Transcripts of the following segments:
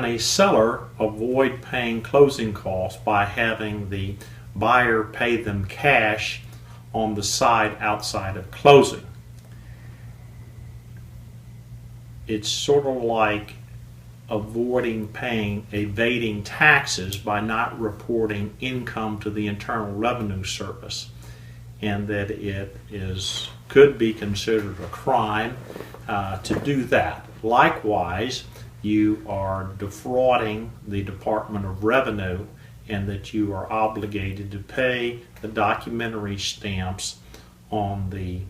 can a seller avoid paying closing costs by having the buyer pay them cash on the side outside of closing? It's sort of like evading taxes by not reporting income to the Internal Revenue Service, and that it could be considered a crime to do that. Likewise, you are defrauding the Department of Revenue, and that you are obligated to pay the documentary stamps on the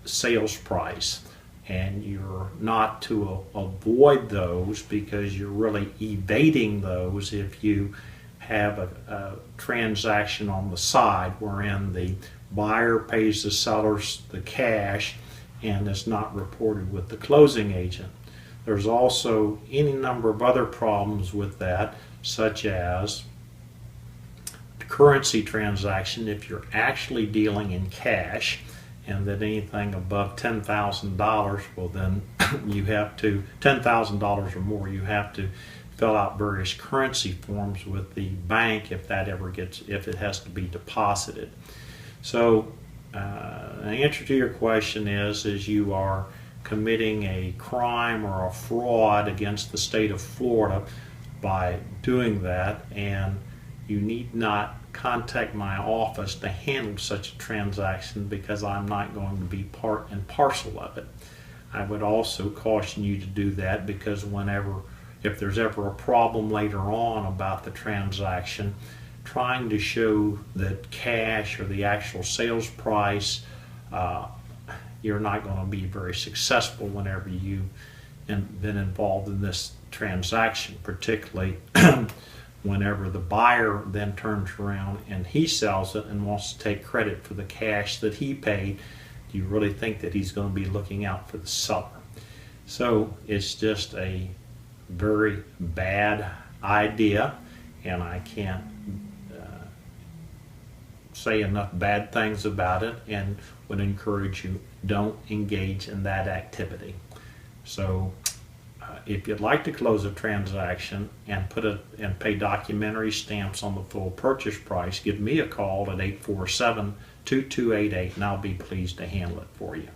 sales price. And you're not to avoid those, because you're really evading those if you have a transaction on the side wherein the buyer pays the sellers the cash and is not reported with the closing agent. There's also any number of other problems with that, such as the currency transaction. If you're actually dealing in cash, and that anything above $10,000, well then you have to, $10,000 or more, you have to fill out various currency forms with the bank if it has to be deposited. So the answer to your question is you are committing a crime or a fraud against the state of Florida by doing that, and you need not contact my office to handle such a transaction, because I'm not going to be part and parcel of it. I would also caution you to do that, because if there's ever a problem later on about the transaction, trying to show that cash or the actual sales price, you're not going to be very successful whenever you've been involved in this transaction, particularly whenever the buyer then turns around and he sells it and wants to take credit for the cash that he paid. Do you really think that he's going to be looking out for the seller? So it's just a very bad idea, and I can't say enough bad things about it, and would encourage you, don't engage in that activity. So if you'd like to close a transaction and pay documentary stamps on the full purchase price, give me a call at 847-2288, and I'll be pleased to handle it for you.